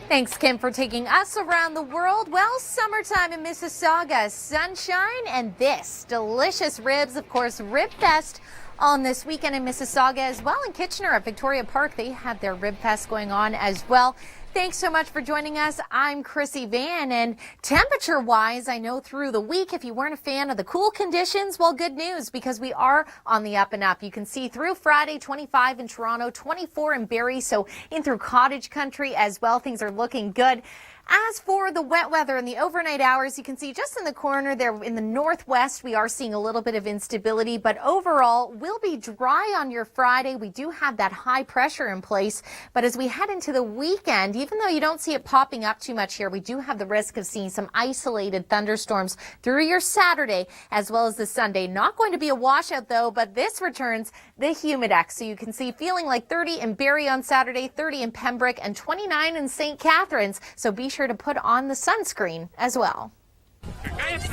Thanks, Kim, for taking us around the world. Well, summertime in Mississauga, sunshine, and this delicious ribs, of course, Rib Fest on this weekend in Mississauga as well. In Kitchener at Victoria Park, they have their Rib Fest going on as well. Thanks so much for joining us. I'm Krissy Vann, and temperature-wise, I know through the week, if you weren't a fan of the cool conditions, well, good news, because we are on the up and up. You can see through Friday, 25 in Toronto, 24 in Barrie, so in through cottage country as well. Things are looking good. As for the wet weather in the overnight hours, you can see just in the corner there in the northwest, we are seeing a little bit of instability, but overall will be dry on your Friday. We do have that high pressure in place, but as we head into the weekend, even though you don't see it popping up too much here, we do have the risk of seeing some isolated thunderstorms through your Saturday as well as the Sunday. Not going to be a washout though, but this returns the humidex. So you can see feeling like 30 in Barrie on Saturday, 30 in Pembroke, and 29 in St. Catharines. So be sure to put on the sunscreen as well.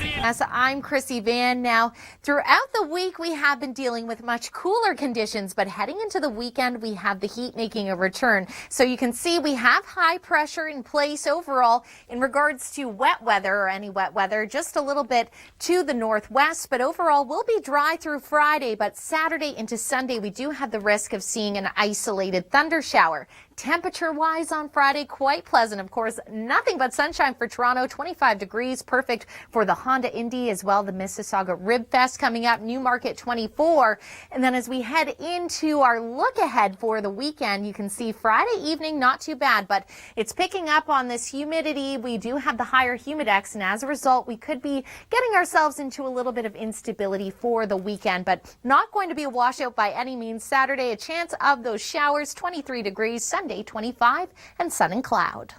Yes, I'm Krissy Vann. Now, throughout the week, we have been dealing with much cooler conditions, but heading into the weekend, we have the heat making a return. So you can see we have high pressure in place overall in regards to wet weather or any wet weather, just a little bit to the northwest, but overall we'll be dry through Friday, but Saturday into Sunday, we do have the risk of seeing an isolated thunder shower. Temperature-wise on Friday, quite pleasant. Of course, nothing but sunshine for Toronto, 25 degrees, perfect for the Honda Indy as well. The Mississauga Rib Fest coming up, Newmarket 24. And then as we head into our look ahead for the weekend, you can see Friday evening, not too bad, but it's picking up on this humidity. We do have the higher humidex, and as a result, we could be getting ourselves into a little bit of instability for the weekend, but not going to be a washout by any means. Saturday, a chance of those showers, 23 degrees, Sunday 25, and sun and cloud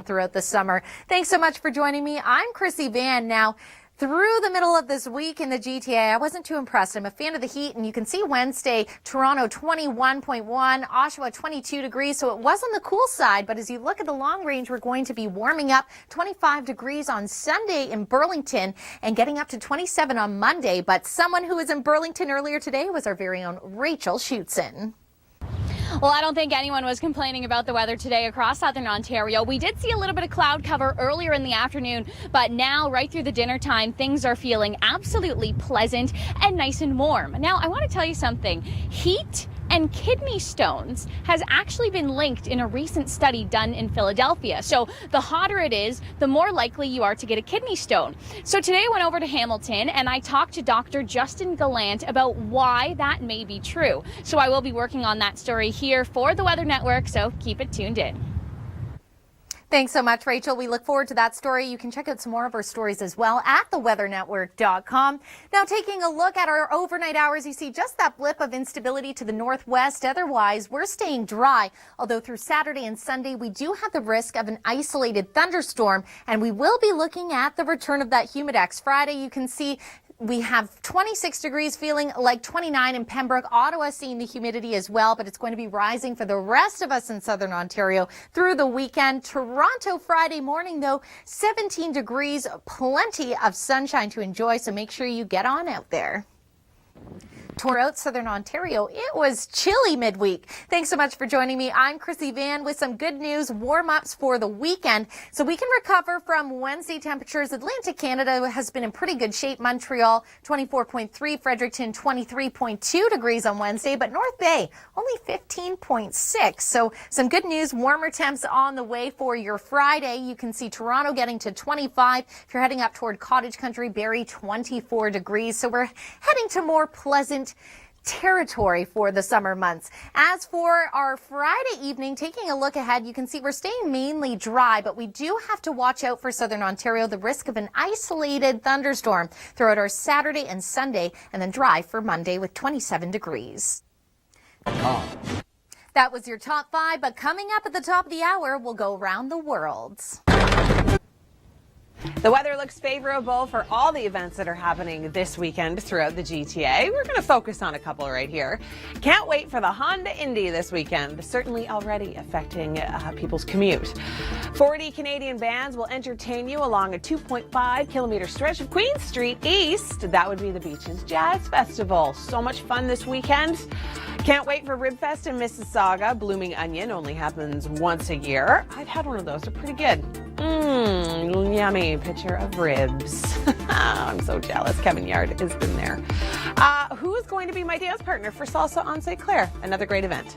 throughout the summer. Thanks so much for joining me. I'm Krissy Vann. Now, through the middle of this week in the GTA, I wasn't too impressed. I'm a fan of the heat, and you can see Wednesday, Toronto 21.1, Oshawa 22 degrees, so it was on the cool side, but as you look at the long range, we're going to be warming up 25 degrees on Sunday in Burlington and getting up to 27 on Monday, but someone who was in Burlington earlier today was our very own Rachel Schutzen. Well, I don't think anyone was complaining about the weather today across southern Ontario. We did see a little bit of cloud cover earlier in the afternoon, but now right through the dinner time, things are feeling absolutely pleasant and nice and warm. Now, I want to tell you something. Heat and kidney stones has actually been linked in a recent study done in Philadelphia. So the hotter it is, the more likely you are to get a kidney stone. So today I went over to Hamilton and I talked to Dr. Justin Gallant about why that may be true. So I will be working on that story here for the Weather Network, so keep it tuned in. Thanks so much, Rachel. We look forward to that story. You can check out some more of our stories as well at theweathernetwork.com. Now, taking a look at our overnight hours, you see just that blip of instability to the northwest. Otherwise, we're staying dry, although through Saturday and Sunday, we do have the risk of an isolated thunderstorm, and we will be looking at the return of that humidex. Friday, you can see we have 26 degrees, feeling like 29 in Pembroke. Ottawa seeing the humidity as well, but it's going to be rising for the rest of us in southern Ontario through the weekend. Toronto Friday morning, though, 17 degrees, plenty of sunshine to enjoy, so make sure you get on out there. Throughout southern Ontario, it was chilly midweek. Thanks so much for joining me. I'm Krissy Vann with some good news, warm-ups for the weekend. So we can recover from Wednesday temperatures. Atlantic Canada has been in pretty good shape. Montreal, 24.3. Fredericton, 23.2 degrees on Wednesday. But North Bay, only 15.6. So some good news, warmer temps on the way for your Friday. You can see Toronto getting to 25. If you're heading up toward cottage country, Barrie, 24 degrees. So we're heading to more pleasant territory for the summer months. As for our Friday evening, taking a look ahead, you can see we're staying mainly dry, but we do have to watch out for southern Ontario, the risk of an isolated thunderstorm throughout our Saturday and Sunday, and then dry for Monday with 27 degrees. That was your top 5, but coming up at the top of the hour, we'll go around the world. The weather looks favorable for all the events that are happening this weekend throughout the GTA. We're going to focus on a couple right here. Can't wait for the Honda Indy this weekend, certainly already affecting people's commute. 40 Canadian bands will entertain you along a 2.5-kilometer stretch of Queen Street East. That would be the Beaches Jazz Festival. So much fun this weekend. Can't wait for Ribfest in Mississauga. Blooming Onion only happens once a year. I've had one of those. They're pretty good. Yummy picture of ribs. I'm so jealous. Kevin Yard has been there. Who is going to be my dance partner for Salsa on St. Clair? Another great event.